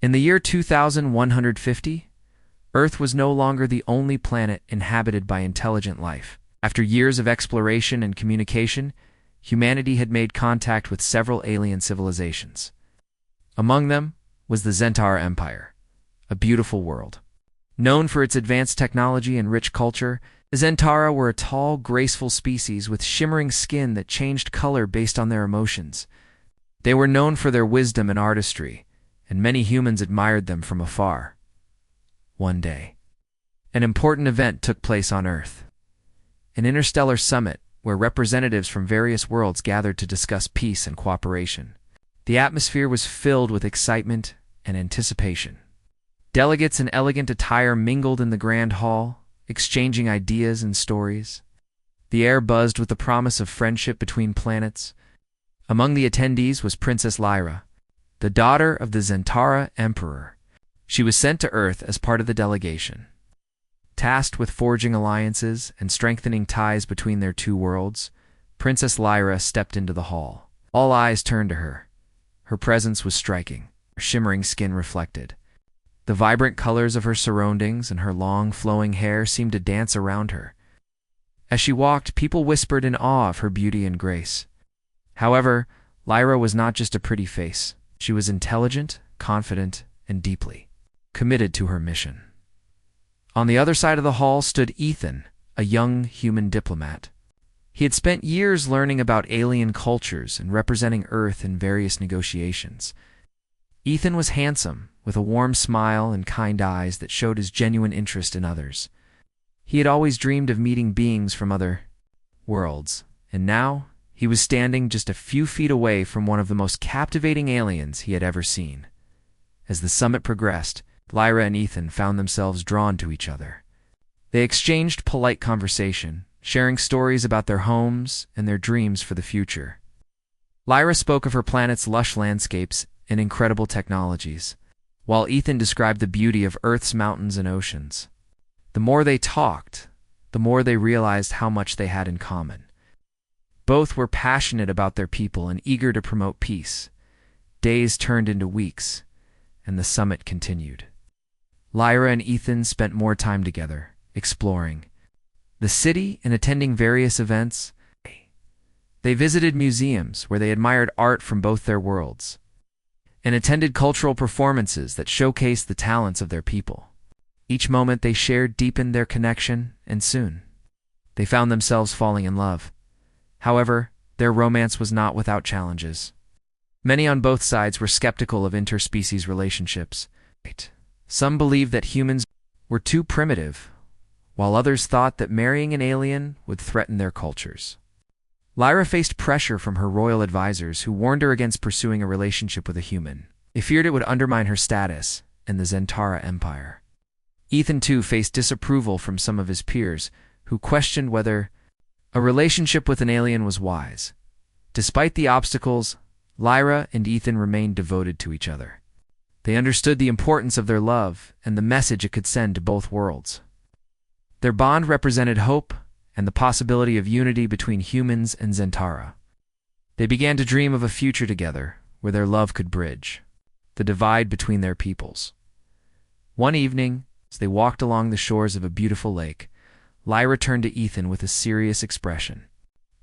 In the year 2150, Earth was no longer the only planet inhabited by intelligent life. After years of exploration and communication, humanity had made contact with several alien civilizations. Among them was the Zentara Empire, a beautiful world. Known for its advanced technology and rich culture, the Zentara were a tall, graceful species with shimmering skin that changed color based on their emotions. They were known for their wisdom and artistry, and many humans admired them from afar. One day, an important event took place on Earth. An interstellar summit where representatives from various worlds gathered to discuss peace and cooperation. The atmosphere was filled with excitement and anticipation. Delegates in elegant attire mingled in the grand hall, exchanging ideas and stories. The air buzzed with the promise of friendship between planets. Among the attendees was Princess Lyra, the daughter of the Zentara Emperor. She was sent to Earth as part of the delegation. Tasked with forging alliances and strengthening ties between their two worlds, Princess Lyra stepped into the hall. All eyes turned to her. Her presence was striking, her shimmering skin reflected. The vibrant colors of her surroundings and her long, flowing hair seemed to dance around her. As she walked, people whispered in awe of her beauty and grace. However, Lyra was not just a pretty face. She was intelligent, confident, and deeply committed to her mission. On the other side of the hall stood Ethan, a young human diplomat. He had spent years learning about alien cultures and representing Earth in various negotiations. Ethan was handsome, with a warm smile and kind eyes that showed his genuine interest in others. He had always dreamed of meeting beings from other worlds, and now he was standing just a few feet away from one of the most captivating aliens he had ever seen. As the summit progressed, Lyra and Ethan found themselves drawn to each other. They exchanged polite conversation, sharing stories about their homes and their dreams for the future. Lyra spoke of her planet's lush landscapes and incredible technologies, while Ethan described the beauty of Earth's mountains and oceans. The more they talked, the more they realized how much they had in common. Both were passionate about their people and eager to promote peace. Days turned into weeks, and the summit continued. Lyra and Ethan spent more time together, exploring the city and attending various events. They visited museums where they admired art from both their worlds, and attended cultural performances that showcased the talents of their people. Each moment they shared deepened their connection, and soon they found themselves falling in love. However, their romance was not without challenges. Many on both sides were skeptical of interspecies relationships. Some believed that humans were too primitive, while others thought that marrying an alien would threaten their cultures. Lyra faced pressure from her royal advisors who warned her against pursuing a relationship with a human. They feared it would undermine her status in the Zentara Empire. Ethan, too, faced disapproval from some of his peers, who questioned whether a relationship with an alien was wise. Despite the obstacles, Lyra and Ethan remained devoted to each other. They understood the importance of their love and the message it could send to both worlds. Their bond represented hope and the possibility of unity between humans and Zentara. They began to dream of a future together where their love could bridge the divide between their peoples. One evening, as they walked along the shores of a beautiful lake, Lyra turned to Ethan with a serious expression.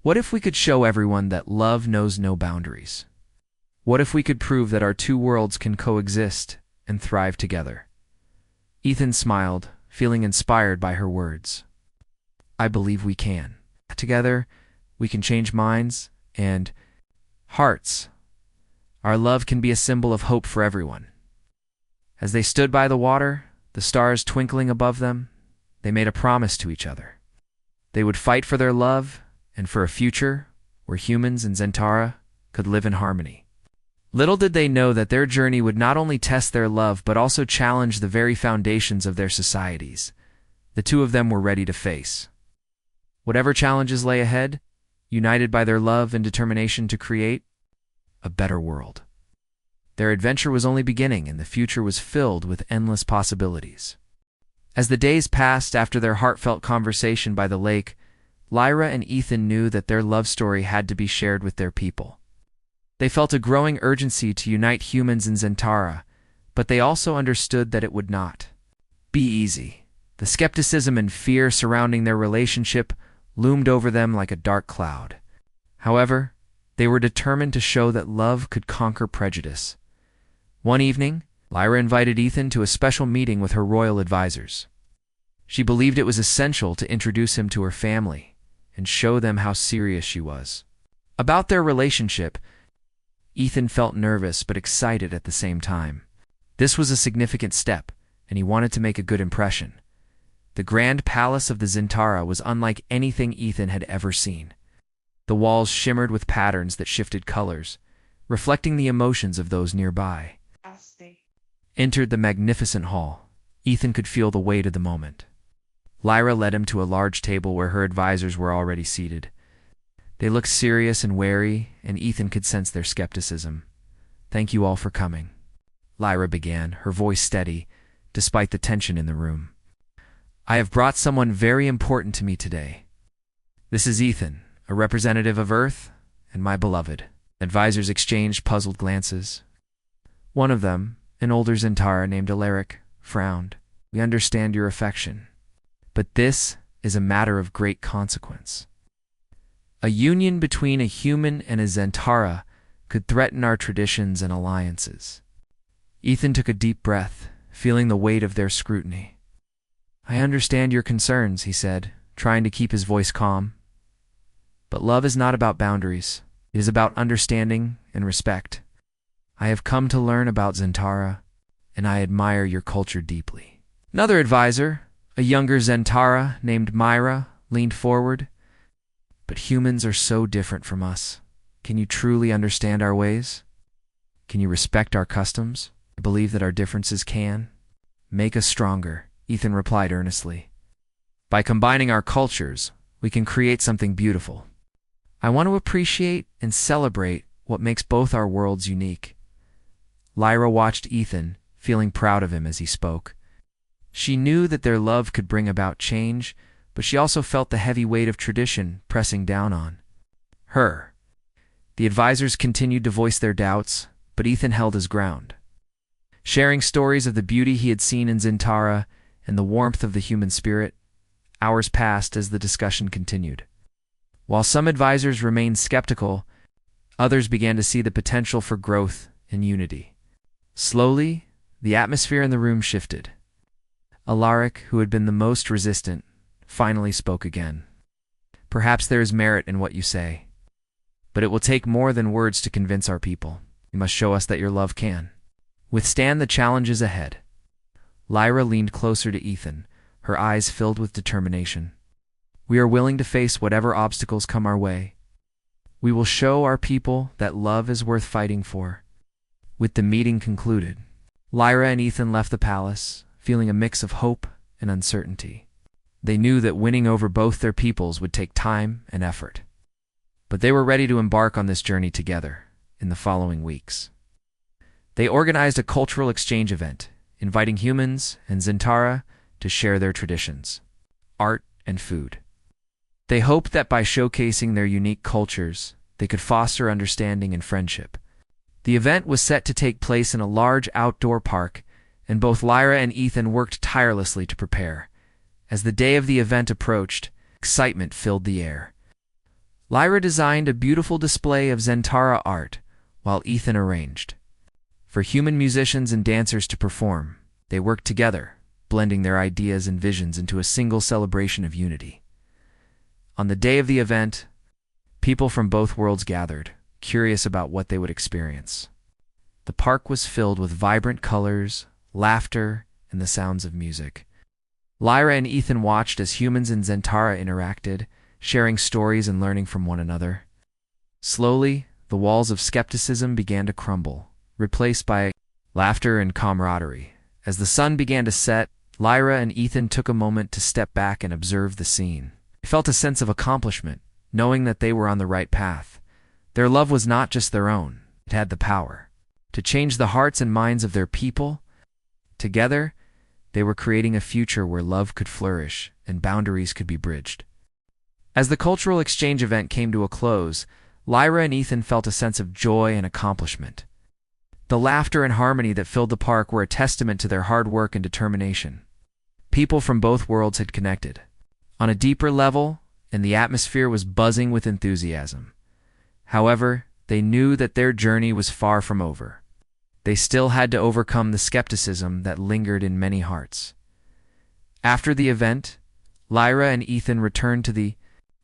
"What if we could show everyone that love knows no boundaries? What if we could prove that our two worlds can coexist and thrive together?" Ethan smiled, feeling inspired by her words. "I believe we can. Together, we can change minds and hearts. Our love can be a symbol of hope for everyone." As they stood by the water, the stars twinkling above them, they made a promise to each other. They would fight for their love and for a future where humans and Zentara could live in harmony. Little did they know that their journey would not only test their love but also challenge the very foundations of their societies. The two of them were ready to face whatever challenges lay ahead, united by their love and determination to create a better world. Their adventure was only beginning, and the future was filled with endless possibilities. As the days passed after their heartfelt conversation by the lake, Lyra and Ethan knew that their love story had to be shared with their people. They felt a growing urgency to unite humans and Zentara, but they also understood that it would not be easy. The skepticism and fear surrounding their relationship loomed over them like a dark cloud. However, they were determined to show that love could conquer prejudice. One evening, Lyra invited Ethan to a special meeting with her royal advisors. She believed it was essential to introduce him to her family and show them how serious she was. About their relationship, Ethan felt nervous but excited at the same time. This was a significant step, and he wanted to make a good impression. The grand palace of the Zentara was unlike anything Ethan had ever seen. The walls shimmered with patterns that shifted colors, reflecting the emotions of those nearby. Entered the magnificent hall. Ethan could feel the weight of the moment. Lyra led him to a large table where her advisors were already seated. They looked serious and wary, and Ethan could sense their skepticism. "Thank you all for coming," Lyra began, her voice steady, despite the tension in the room. "I have brought someone very important to me today. This is Ethan, a representative of Earth, and my beloved." Advisors exchanged puzzled glances. One of them, an older Zentara named Alaric, frowned. "We understand your affection, but this is a matter of great consequence. A union between a human and a Zentara could threaten our traditions and alliances." Ethan took a deep breath, feeling the weight of their scrutiny. "I understand your concerns," he said, trying to keep his voice calm. "But love is not about boundaries. It is about understanding and respect. I have come to learn about Zentara, and I admire your culture deeply." Another advisor, a younger Zentara named Myra, leaned forward. "But humans are so different from us. Can you truly understand our ways? Can you respect our customs? I believe that our differences can make us stronger," Ethan replied earnestly. "By combining our cultures, we can create something beautiful. I want to appreciate and celebrate what makes both our worlds unique." Lyra watched Ethan, feeling proud of him as he spoke. She knew that their love could bring about change, but she also felt the heavy weight of tradition pressing down on her. The advisors continued to voice their doubts, but Ethan held his ground. Sharing stories of the beauty he had seen in Zentara and the warmth of the human spirit, hours passed as the discussion continued. While some advisors remained skeptical, others began to see the potential for growth and unity. Slowly, the atmosphere in the room shifted. Alaric, who had been the most resistant, finally spoke again. "Perhaps there is merit in what you say, but it will take more than words to convince our people. You must show us that your love can withstand the challenges ahead." Lyra leaned closer to Ethan, her eyes filled with determination. "We are willing to face whatever obstacles come our way. We will show our people that love is worth fighting for." With the meeting concluded, Lyra and Ethan left the palace, feeling a mix of hope and uncertainty. They knew that winning over both their peoples would take time and effort, but they were ready to embark on this journey together in the following weeks. They organized a cultural exchange event, inviting humans and Zentara to share their traditions, art, and food. They hoped that by showcasing their unique cultures, they could foster understanding and friendship. The event was set to take place in a large outdoor park, and both Lyra and Ethan worked tirelessly to prepare. As the day of the event approached, excitement filled the air. Lyra designed a beautiful display of Zentara art, while Ethan arranged for human musicians and dancers to perform. They worked together, blending their ideas and visions into a single celebration of unity. On the day of the event, people from both worlds gathered, curious about what they would experience. The park was filled with vibrant colors, laughter, and the sounds of music. Lyra and Ethan watched as humans and Zentara interacted, sharing stories and learning from one another. Slowly, the walls of skepticism began to crumble, replaced by laughter and camaraderie. As the sun began to set, Lyra and Ethan took a moment to step back and observe the scene. They felt a sense of accomplishment, knowing that they were on the right path. Their love was not just their own, it had the power to change the hearts and minds of their people. Together, they were creating a future where love could flourish and boundaries could be bridged. As the cultural exchange event came to a close, Lyra and Ethan felt a sense of joy and accomplishment. The laughter and harmony that filled the park were a testament to their hard work and determination. People from both worlds had connected on a deeper level, and the atmosphere was buzzing with enthusiasm. However, they knew that their journey was far from over. They still had to overcome the skepticism that lingered in many hearts. After the event, Lyra and Ethan returned to the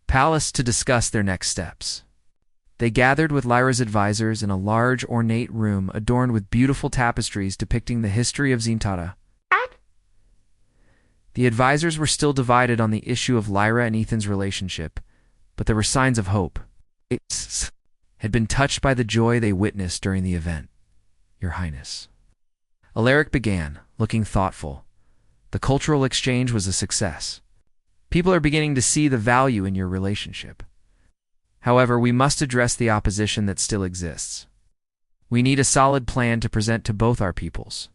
palace to discuss their next steps. They gathered with Lyra's advisors in a large, ornate room adorned with beautiful tapestries depicting the history of Zintara. The advisors were still divided on the issue of Lyra and Ethan's relationship, but there were signs of hope. It had been touched by the joy they witnessed during the event. Your Highness. Alaric began, looking thoughtful. The cultural exchange was a success. People are beginning to see the value in your relationship. However, we must address the opposition that still exists. We need a solid plan to present to both our peoples.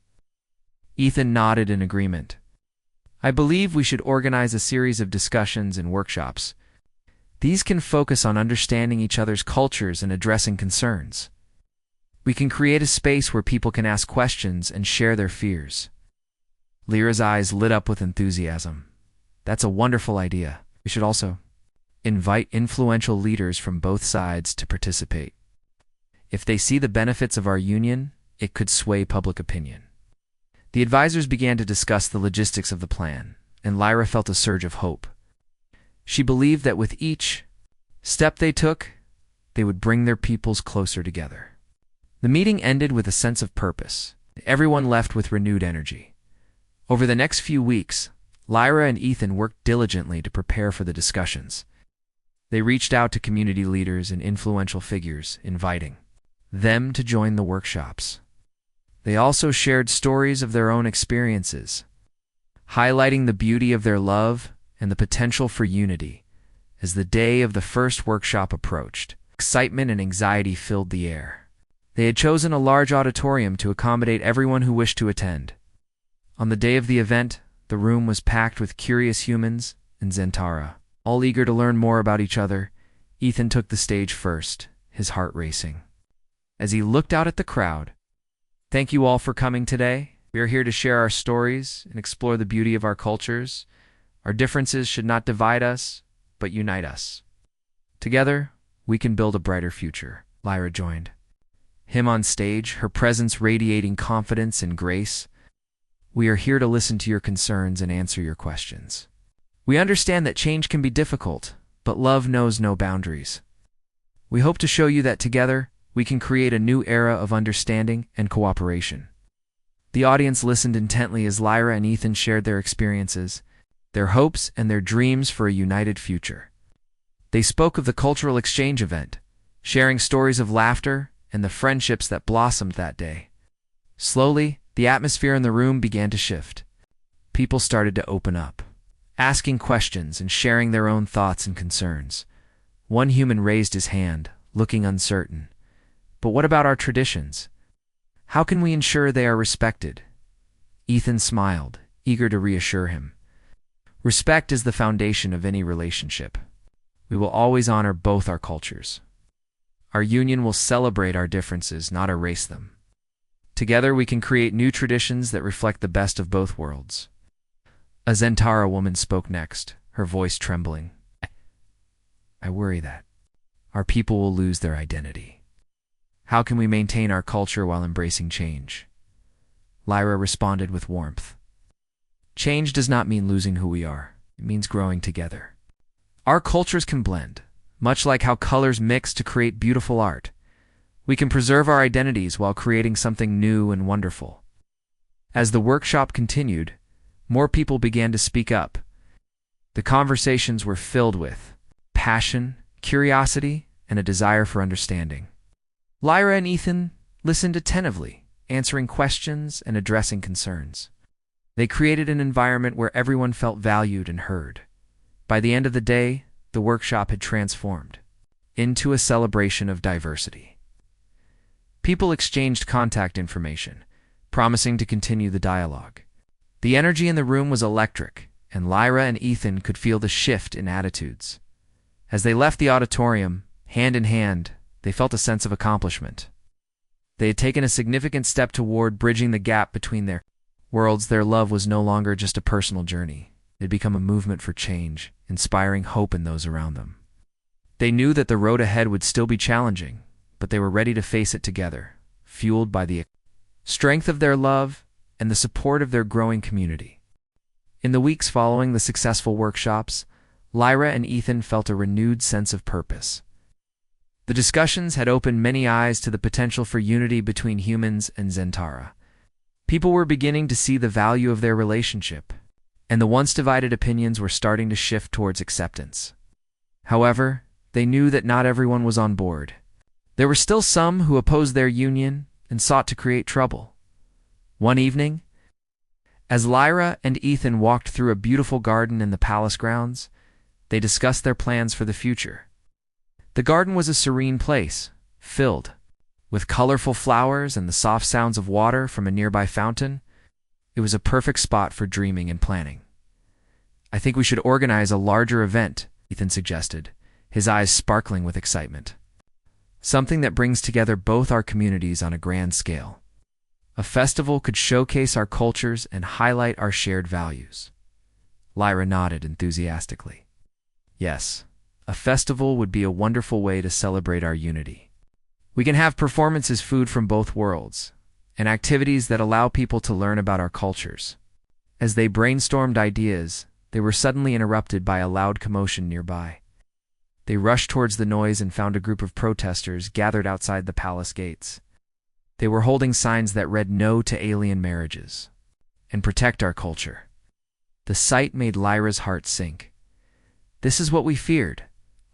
Ethan nodded in agreement. I believe we should organize a series of discussions and workshops. These can focus on understanding each other's cultures and addressing concerns. We can create a space where people can ask questions and share their fears. Lyra's eyes lit up with enthusiasm. That's a wonderful idea. We should also invite influential leaders from both sides to participate. If they see the benefits of our union, it could sway public opinion. The advisors began to discuss the logistics of the plan, and Lyra felt a surge of hope. She believed that with each step they took, they would bring their peoples closer together. The meeting ended with a sense of purpose. Everyone left with renewed energy. Over the next few weeks, Lyra and Ethan worked diligently to prepare for the discussions. They reached out to community leaders and influential figures, inviting them to join the workshops. They also shared stories of their own experiences, highlighting the beauty of their love and the potential for unity. As the day of the first workshop approached, excitement and anxiety filled the air. They had chosen a large auditorium to accommodate everyone who wished to attend. On the day of the event, the room was packed with curious humans and Zintara. All eager to learn more about each other, Ethan took the stage first, his heart racing. As he looked out at the crowd, thank you all for coming today. We are here to share our stories and explore the beauty of our cultures. Our differences should not divide us, but unite us. Together, we can build a brighter future. Lyra joined him on stage, her presence radiating confidence and grace. We are here to listen to your concerns and answer your questions. We understand that change can be difficult, but love knows no boundaries. We hope to show you that together, we can create a new era of understanding and cooperation. The audience listened intently as Lyra and Ethan shared their experiences, their hopes, and their dreams for a united future. They spoke of the cultural exchange event, sharing stories of laughter and the friendships that blossomed that day. Slowly, the atmosphere in the room began to shift. People started to open up, asking questions and sharing their own thoughts and concerns. One human raised his hand, looking uncertain. But what about our traditions? How can we ensure they are respected? Ethan smiled, eager to reassure him. Respect is the foundation of any relationship. We will always honor both our cultures. Our union will celebrate our differences, not erase them. Together we can create new traditions that reflect the best of both worlds. A Zintara woman spoke next, her voice trembling. I worry that our people will lose their identity. How can we maintain our culture while embracing change? Lyra responded with warmth. Change does not mean losing who we are. It means growing together. Our cultures can blend, much like how colors mix to create beautiful art. We can preserve our identities while creating something new and wonderful. As the workshop continued, more people began to speak up. The conversations were filled with passion, curiosity, and a desire for understanding. Lyra and Ethan listened attentively, answering questions and addressing concerns. They created an environment where everyone felt valued and heard. By the end of the day, the workshop had transformed into a celebration of diversity. People exchanged contact information, promising to continue the dialogue. The energy in the room was electric, and Lyra and Ethan could feel the shift in attitudes. As they left the auditorium, hand in hand, they felt a sense of accomplishment. They had taken a significant step toward bridging the gap between their worlds. Their love was no longer just a personal journey. It had become a movement for change, inspiring hope in those around them. They knew that the road ahead would still be challenging, but they were ready to face it together, fueled by the strength of their love and the support of their growing community. In the weeks following the successful workshops, Lyra and Ethan felt a renewed sense of purpose. The discussions had opened many eyes to the potential for unity between humans and Zentara. People were beginning to see the value of their relationship, and the once divided opinions were starting to shift towards acceptance. However, they knew that not everyone was on board. There were still some who opposed their union and sought to create trouble. One evening, as Lyra and Ethan walked through a beautiful garden in the palace grounds, they discussed their plans for the future. The garden was a serene place, filled with colorful flowers and the soft sounds of water from a nearby fountain. It was a perfect spot for dreaming and planning. "I think we should organize a larger event," Ethan suggested, his eyes sparkling with excitement. "Something that brings together both our communities on a grand scale. A festival could showcase our cultures and highlight our shared values." Lyra nodded enthusiastically. "Yes, a festival would be a wonderful way to celebrate our unity. We can have performances, food from both worlds, and activities that allow people to learn about our cultures." As they brainstormed ideas, they were suddenly interrupted by a loud commotion nearby. They rushed towards the noise and found a group of protesters gathered outside the palace gates. They were holding signs that read "No to alien marriages" and "Protect our culture." The sight made Lyra's heart sink. "This is what we feared,"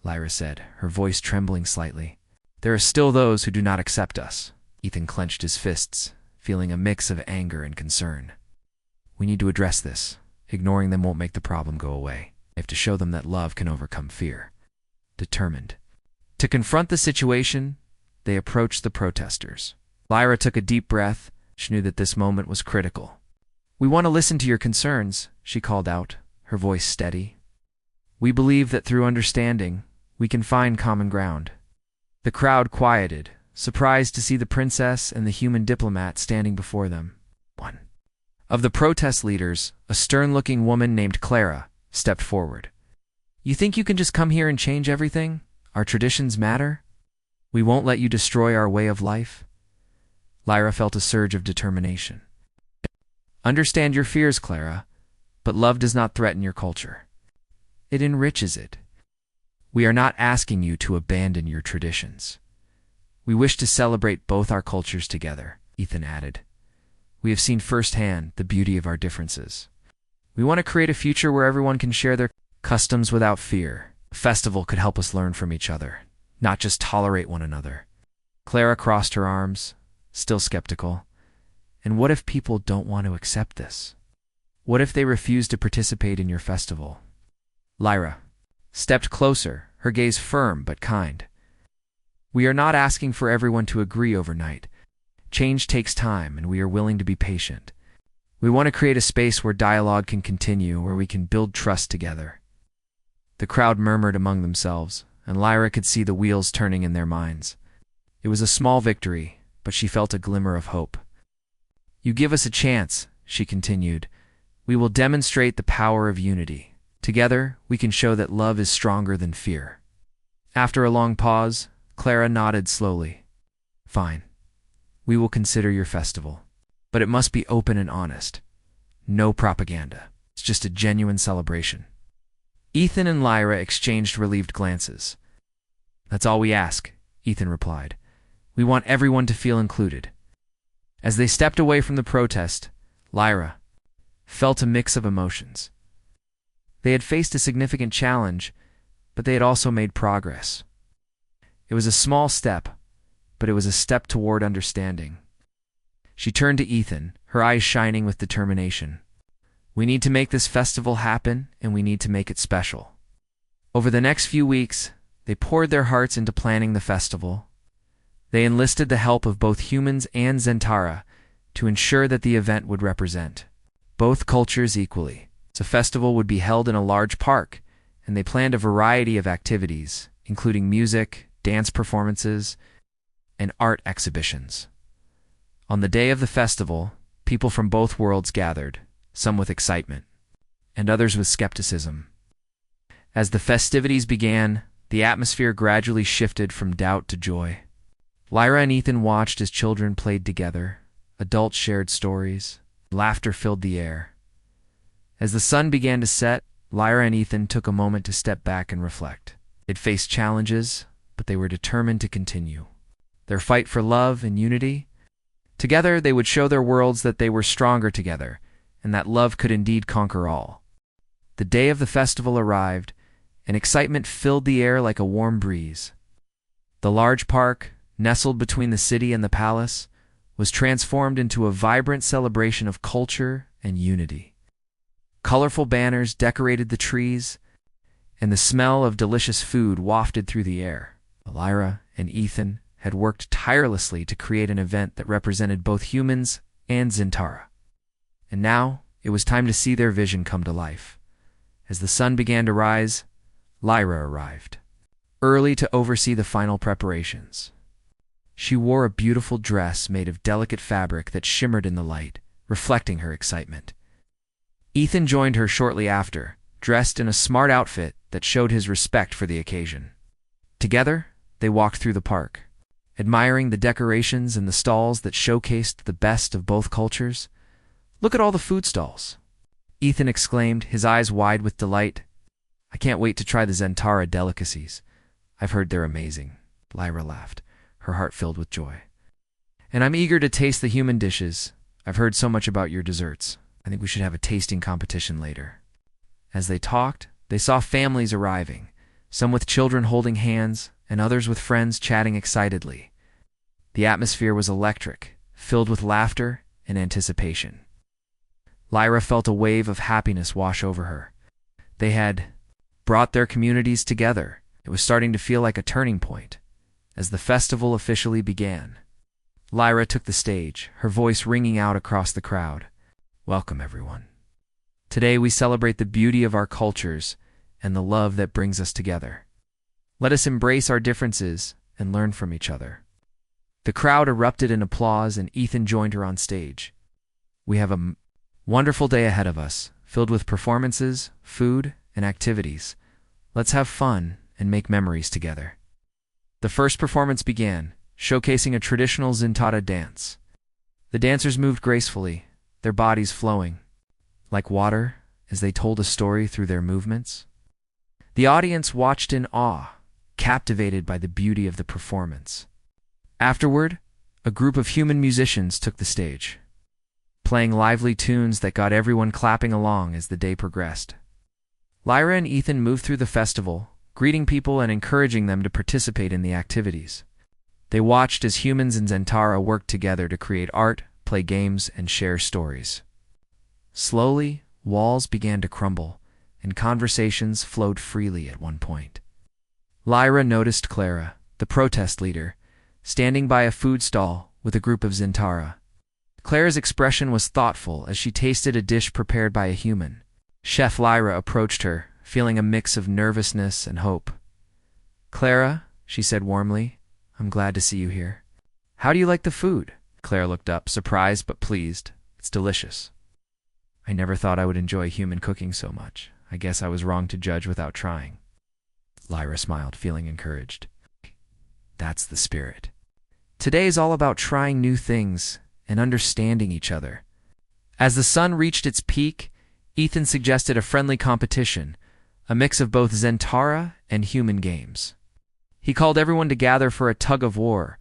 Lyra said, her voice trembling slightly. "There are still those who do not accept us." Ethan clenched his fists, feeling a mix of anger and concern. "We need to address this. Ignoring them won't make the problem go away. I have to show them that love can overcome fear." Determined to confront the situation, they approached the protesters. Lyra took a deep breath. She knew that this moment was critical. "We want to listen to your concerns," she called out, her voice steady. "We believe that through understanding, we can find common ground." The crowd quieted, surprised to see the princess and the human diplomat standing before them. One of the protest leaders, a stern-looking woman named Clara, stepped forward. "You think you can just come here and change everything? Our traditions matter? We won't let you destroy our way of life." Lyra felt a surge of determination. "Understand your fears, Clara, but love does not threaten your culture. It enriches it. We are not asking you to abandon your traditions. We wish to celebrate both our cultures together," Ethan added. "We have seen firsthand the beauty of our differences. We want to create a future where everyone can share their customs without fear. A festival could help us learn from each other, not just tolerate one another." Clara crossed her arms, still skeptical. "And what if people don't want to accept this? What if they refuse to participate in your festival?" Lyra stepped closer, her gaze firm but kind. "We are not asking for everyone to agree overnight. Change takes time, and we are willing to be patient. We want to create a space where dialogue can continue, where we can build trust together." The crowd murmured among themselves, and Lyra could see the wheels turning in their minds. It was a small victory, but she felt a glimmer of hope. "You give us a chance," she continued. "We will demonstrate the power of unity. Together, we can show that love is stronger than fear." After a long pause, Clara nodded slowly. "Fine. We will consider your festival. But it must be open and honest. No propaganda. It's just a genuine celebration." Ethan and Lyra exchanged relieved glances. "That's all we ask," Ethan replied. "We want everyone to feel included." As they stepped away from the protest, Lyra felt a mix of emotions. They had faced a significant challenge, but they had also made progress. It was a small step, but it was a step toward understanding. She turned to Ethan, her eyes shining with determination. "We need to make this festival happen, and we need to make it special." Over the next few weeks, they poured their hearts into planning the festival. They enlisted the help of both humans and Zentara to ensure that the event would represent both cultures equally. The festival would be held in a large park, and they planned a variety of activities, including music, dance performances, and art exhibitions. On the day of the festival, people from both worlds gathered, some with excitement, and others with skepticism. As the festivities began, the atmosphere gradually shifted from doubt to joy. Lyra and Ethan watched as children played together, adults shared stories, laughter filled the air. As the sun began to set, Lyra and Ethan took a moment to step back and reflect. They'd faced challenges, but they were determined to continue. Their fight for love and unity. Together, they would show their worlds that they were stronger together, and that love could indeed conquer all. The day of the festival arrived, and excitement filled the air like a warm breeze. The large park, nestled between the city and the palace, was transformed into a vibrant celebration of culture and unity. Colorful banners decorated the trees, and the smell of delicious food wafted through the air. Lyra and Ethan had worked tirelessly to create an event that represented both humans and Zentara. And now, it was time to see their vision come to life. As the sun began to rise, Lyra arrived, early to oversee the final preparations. She wore a beautiful dress made of delicate fabric that shimmered in the light, reflecting her excitement. Ethan joined her shortly after, dressed in a smart outfit that showed his respect for the occasion. Together, they walked through the park, admiring the decorations and the stalls that showcased the best of both cultures. "Look at all the food stalls," Ethan exclaimed, his eyes wide with delight. "I can't wait to try the Zentara delicacies. I've heard they're amazing." Lyra laughed, her heart filled with joy. "And I'm eager to taste the human dishes. I've heard so much about your desserts. I think we should have a tasting competition later." As they talked, they saw families arriving, some with children holding hands, and others with friends chatting excitedly. The atmosphere was electric, filled with laughter and anticipation. Lyra felt a wave of happiness wash over her. They had brought their communities together. It was starting to feel like a turning point. As the festival officially began, Lyra took the stage, her voice ringing out across the crowd. "Welcome, everyone. Today we celebrate the beauty of our cultures and the love that brings us together. Let us embrace our differences and learn from each other." The crowd erupted in applause, and Ethan joined her on stage. "We have a wonderful day ahead of us, filled with performances, food, and activities. Let's have fun and make memories together." The first performance began, showcasing a traditional Zentara dance. The dancers moved gracefully, their bodies flowing like water as they told a story through their movements. The audience watched in awe, captivated by the beauty of the performance. Afterward, a group of human musicians took the stage, playing lively tunes that got everyone clapping along as the day progressed. Lyra and Ethan moved through the festival, greeting people and encouraging them to participate in the activities. They watched as humans and Zentara worked together to create art, play games, and share stories. Slowly, walls began to crumble, and conversations flowed freely at one point. Lyra noticed Clara, the protest leader, standing by a food stall with a group of Zentara. Clara's expression was thoughtful as she tasted a dish prepared by a human. Chef Lyra approached her, feeling a mix of nervousness and hope. "Clara," she said warmly, "I'm glad to see you here. How do you like the food?" Clara looked up, surprised but pleased. "It's delicious. I never thought I would enjoy human cooking so much. I guess I was wrong to judge without trying." Lyra smiled, feeling encouraged. "That's the spirit. Today is all about trying new things and understanding each other." As the sun reached its peak, Ethan suggested a friendly competition, a mix of both Zentara and human games. He called everyone to gather for a tug-of-war,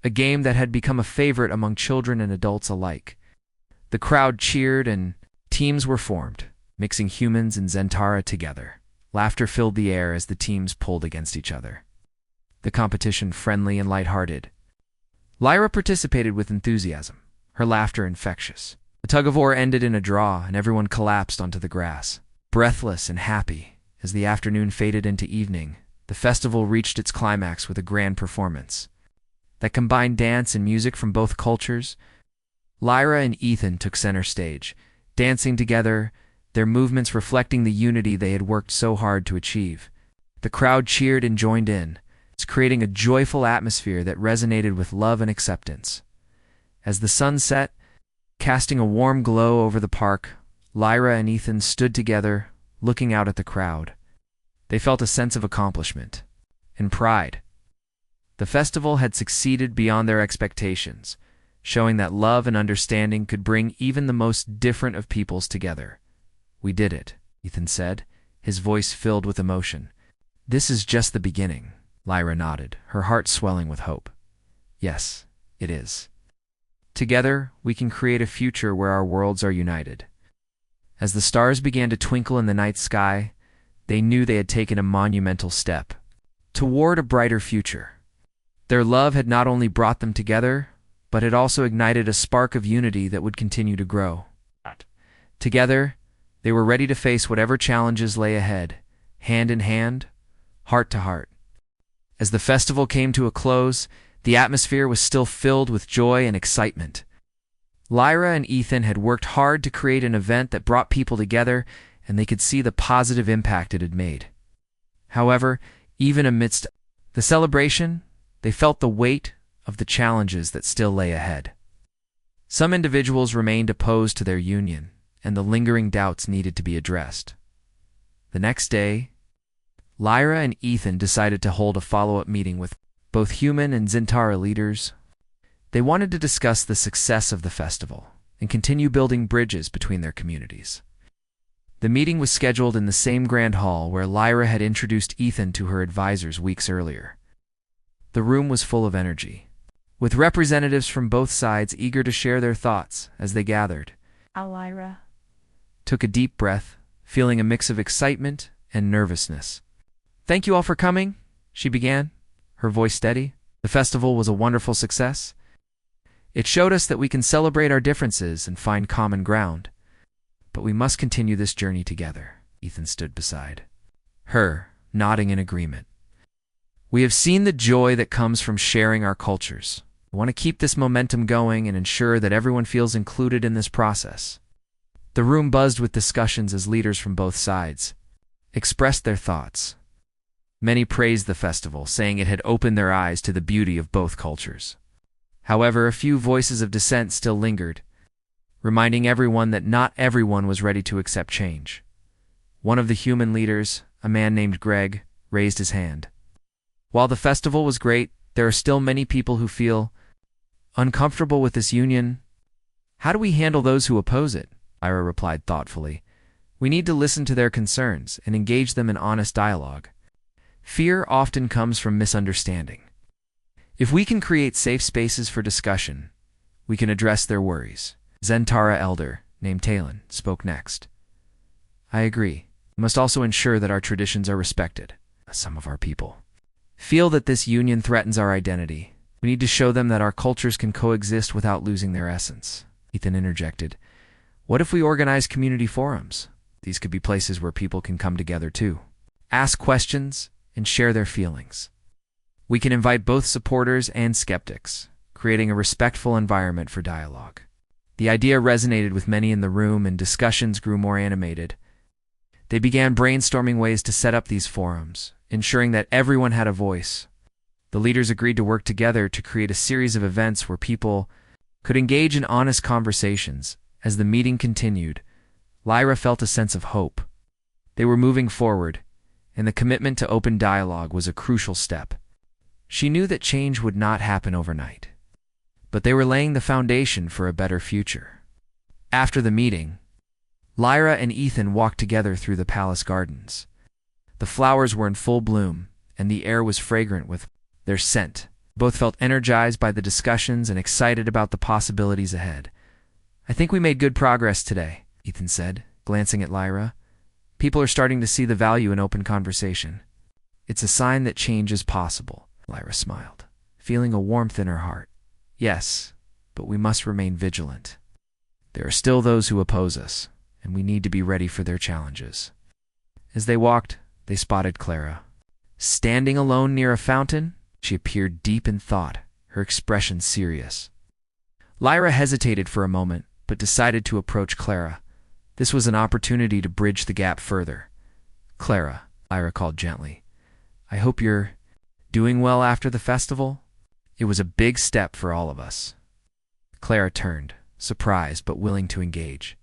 a game that had become a favorite among children and adults alike. The crowd cheered and teams were formed, mixing humans and Zentara together. Laughter filled the air as the teams pulled against each other, the competition friendly and lighthearted. Lyra participated with enthusiasm, her laughter infectious. The tug-of-war ended in a draw, and everyone collapsed onto the grass, breathless and happy. As the afternoon faded into evening, the festival reached its climax with a grand performance that combined dance and music from both cultures. Lyra and Ethan took center stage, dancing together, their movements reflecting the unity they had worked so hard to achieve. The crowd cheered and joined in, creating a joyful atmosphere that resonated with love and acceptance. As the sun set, casting a warm glow over the park, Lyra and Ethan stood together, looking out at the crowd. They felt a sense of accomplishment and pride. The festival had succeeded beyond their expectations, showing that love and understanding could bring even the most different of peoples together. "We did it," Ethan said, his voice filled with emotion. "This is just the beginning," Lyra nodded, her heart swelling with hope. "Yes, it is. Together, we can create a future where our worlds are united." As the stars began to twinkle in the night sky, they knew they had taken a monumental step toward a brighter future. Their love had not only brought them together, but had also ignited a spark of unity that would continue to grow. Together, they were ready to face whatever challenges lay ahead, hand in hand, heart to heart. As the festival came to a close, the atmosphere was still filled with joy and excitement. Lyra and Ethan had worked hard to create an event that brought people together, and they could see the positive impact it had made. However, even amidst the celebration, they felt the weight of the challenges that still lay ahead. Some individuals remained opposed to their union, and the lingering doubts needed to be addressed. The next day, Lyra and Ethan decided to hold a follow-up meeting with both human and Zentara leaders. They wanted to discuss the success of the festival and continue building bridges between their communities. The meeting was scheduled in the same grand hall where Lyra had introduced Ethan to her advisors weeks earlier. The room was full of energy, with representatives from both sides eager to share their thoughts as they gathered. Lyra Took a deep breath, feeling a mix of excitement and nervousness. "Thank you all for coming," she began, her voice steady. "The festival was a wonderful success. It showed us that we can celebrate our differences and find common ground. But we must continue this journey together." Ethan stood beside her, nodding in agreement. "We have seen the joy that comes from sharing our cultures. We want to keep this momentum going and ensure that everyone feels included in this process." The room buzzed with discussions as leaders from both sides expressed their thoughts. Many praised the festival, saying it had opened their eyes to the beauty of both cultures. However, a few voices of dissent still lingered, reminding everyone that not everyone was ready to accept change. One of the human leaders, a man named Greg, raised his hand. "While the festival was great, there are still many people who feel uncomfortable with this union. How do we handle those who oppose it?" Ira replied thoughtfully. "We need to listen to their concerns and engage them in honest dialogue. Fear often comes from misunderstanding. If we can create safe spaces for discussion, we can address their worries." Zentara elder, named Talon, spoke next. "I agree. We must also ensure that our traditions are respected. Some of our people feel that this union threatens our identity. We need to show them that our cultures can coexist without losing their essence." Ethan interjected. "What if we organize community forums? These could be places where people can come together too, ask questions, and share their feelings. We can invite both supporters and skeptics, creating a respectful environment for dialogue." The idea resonated with many in the room, and discussions grew more animated. They began brainstorming ways to set up these forums, ensuring that everyone had a voice. The leaders agreed to work together to create a series of events where people could engage in honest conversations. As the meeting continued, Lyra felt a sense of hope. They were moving forward, and the commitment to open dialogue was a crucial step. She knew that change would not happen overnight, but they were laying the foundation for a better future. After the meeting, Lyra and Ethan walked together through the palace gardens. The flowers were in full bloom, and the air was fragrant with their scent. Both felt energized by the discussions and excited about the possibilities ahead. "I think we made good progress today," Ethan said, glancing at Lyra. "People are starting to see the value in open conversation. It's a sign that change is possible." Lyra smiled, feeling a warmth in her heart. "Yes, but we must remain vigilant. There are still those who oppose us, and we need to be ready for their challenges." As they walked, they spotted Clara. Standing alone near a fountain, she appeared deep in thought, her expression serious. Lyra hesitated for a moment, but decided to approach Clara. This was an opportunity to bridge the gap further. "Clara," Lyra called gently, "I hope you're doing well after the festival. It was a big step for all of us." Clara turned, surprised but willing to engage.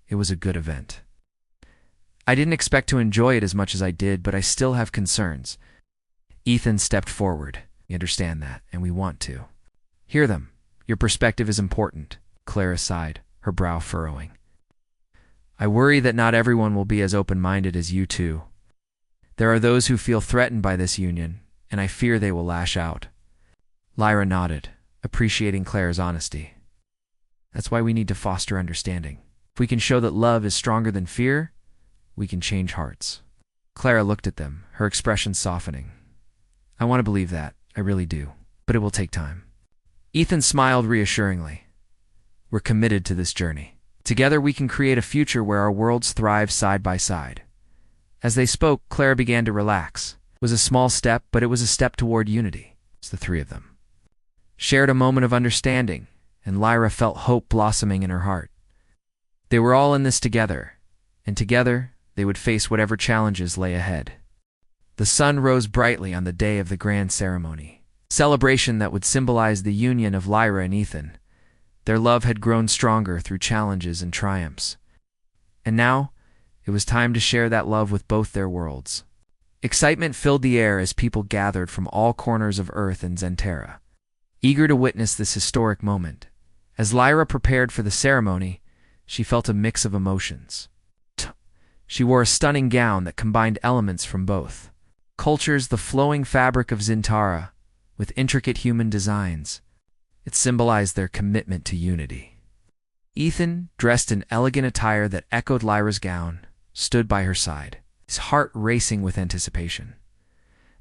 It was a good event. I didn't expect to enjoy it as much as I did, but I still have concerns. Ethan stepped forward. We understand that, and we want to. Hear them. Your perspective is important, Clara sighed, her brow furrowing. I worry that not everyone will be as open-minded as you two. There are those who feel threatened by this union, and I fear they will lash out. Lyra nodded, appreciating Clara's honesty. That's why we need to foster understanding. If we can show that love is stronger than fear, we can change hearts. Clara looked at them, her expression softening. I want to believe that, I really do, but it will take time. Ethan smiled reassuringly. We're committed to this journey. Together we can create a future where our worlds thrive side by side. As they spoke, Clara began to relax. It was a small step, but it was a step toward unity. It's the three of them shared a moment of understanding, and Lyra felt hope blossoming in her heart. They were all in this together, and together they would face whatever challenges lay ahead. The sun rose brightly on the day of the grand ceremony, a celebration that would symbolize the union of Lyra and Ethan. Their love had grown stronger through challenges and triumphs. And now, it was time to share that love with both their worlds. Excitement filled the air as people gathered from all corners of Earth and Zentara, eager to witness this historic moment. As Lyra prepared for the ceremony, she felt a mix of emotions. She wore a stunning gown that combined elements from both cultures, the flowing fabric of Zentara, with intricate human designs. It symbolized their commitment to unity. Ethan, dressed in elegant attire that echoed Lyra's gown, stood by her side, his heart racing with anticipation.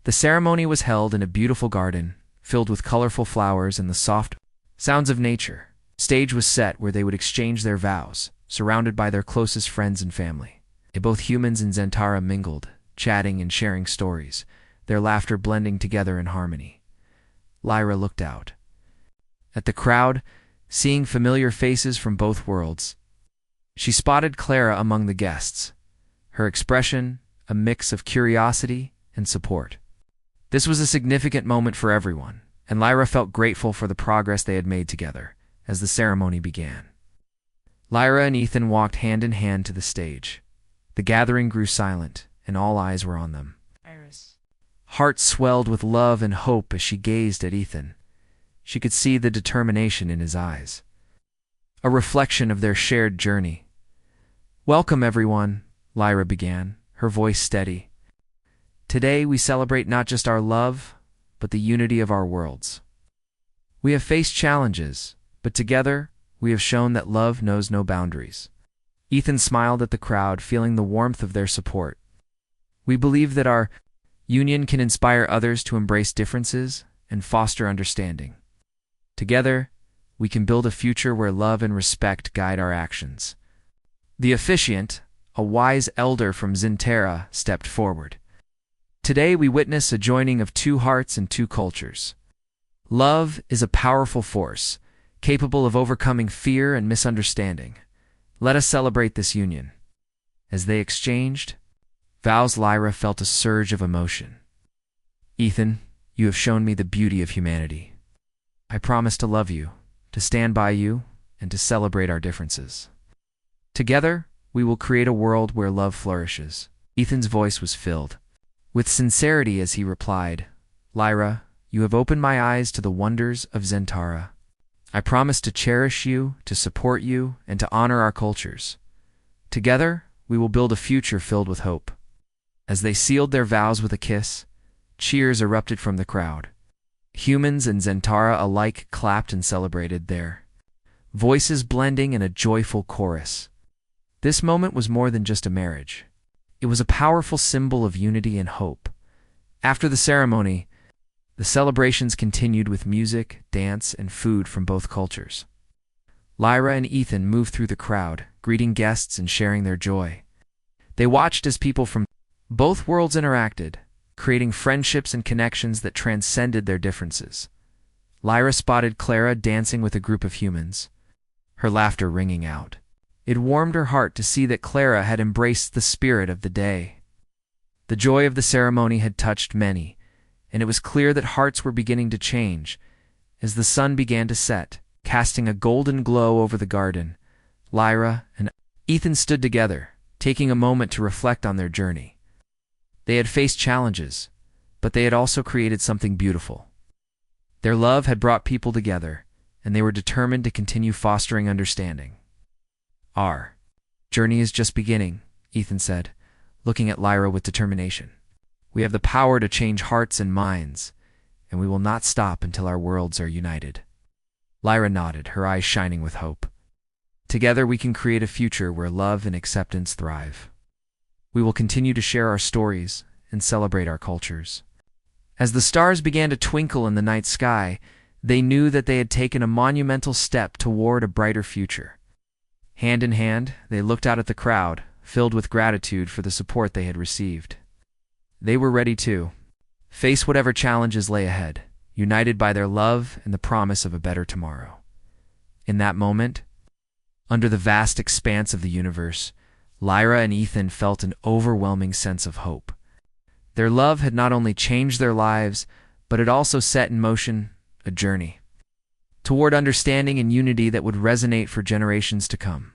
The ceremony was held in a beautiful garden, filled with colorful flowers and the soft sounds of nature. Stage was set where they would exchange their vows, surrounded by their closest friends and family. Both humans and Zentara mingled, chatting and sharing stories, their laughter blending together in harmony. Lyra looked out at the crowd, seeing familiar faces from both worlds. She spotted Clara among the guests, her expression a mix of curiosity and support. This was a significant moment for everyone, and Lyra felt grateful for the progress they had made together as the ceremony began. Lyra and Ethan walked hand in hand to the stage. The gathering grew silent, and all eyes were on them. Heart swelled with love and hope as she gazed at Ethan. She could see the determination in his eyes, a reflection of their shared journey. Welcome, everyone, Lyra began, her voice steady. Today we celebrate not just our love, but the unity of our worlds. We have faced challenges, but together we have shown that love knows no boundaries. Ethan smiled at the crowd, feeling the warmth of their support. We believe that our union can inspire others to embrace differences and foster understanding. Together, we can build a future where love and respect guide our actions. The officiant, a wise elder from Zentara, stepped forward. Today we witness a joining of two hearts and two cultures. Love is a powerful force, capable of overcoming fear and misunderstanding. Let us celebrate this union. As they exchanged vows, Lyra felt a surge of emotion. Ethan, you have shown me the beauty of humanity. I promise to love you, to stand by you, and to celebrate our differences. Together, we will create a world where love flourishes. Ethan's voice was filled with sincerity as he replied, Lyra, you have opened my eyes to the wonders of Zentara. I promise to cherish you, to support you, and to honor our cultures. Together, we will build a future filled with hope. As they sealed their vows with a kiss, cheers erupted from the crowd. Humans and Zentara alike clapped and celebrated, their voices blending in a joyful chorus. This moment was more than just a marriage. It was a powerful symbol of unity and hope. After the ceremony, the celebrations continued with music, dance, and food from both cultures. Lyra and Ethan moved through the crowd, greeting guests and sharing their joy. They watched as people from both worlds interacted, creating friendships and connections that transcended their differences. Lyra spotted Clara dancing with a group of humans, her laughter ringing out. It warmed her heart to see that Clara had embraced the spirit of the day. The joy of the ceremony had touched many, and it was clear that hearts were beginning to change. As the sun began to set, casting a golden glow over the garden. Lyra and Ethan stood together, taking a moment to reflect on their journey. They had faced challenges, but they had also created something beautiful. Their love had brought people together, and they were determined to continue fostering understanding. Our journey is just beginning, Ethan said, looking at Lyra with determination. We have the power to change hearts and minds, and we will not stop until our worlds are united. Lyra nodded, her eyes shining with hope. Together we can create a future where love and acceptance thrive. We will continue to share our stories and celebrate our cultures. As the stars began to twinkle in the night sky, they knew that they had taken a monumental step toward a brighter future. Hand in hand, they looked out at the crowd, filled with gratitude for the support they had received. They were ready to face whatever challenges lay ahead, united by their love and the promise of a better tomorrow. In that moment, under the vast expanse of the universe, Lyra and Ethan felt an overwhelming sense of hope. Their love had not only changed their lives, but it also set in motion a journey toward understanding and unity that would resonate for generations to come.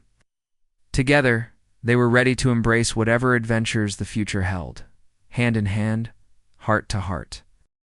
Together, they were ready to embrace whatever adventures the future held, hand in hand, heart to heart.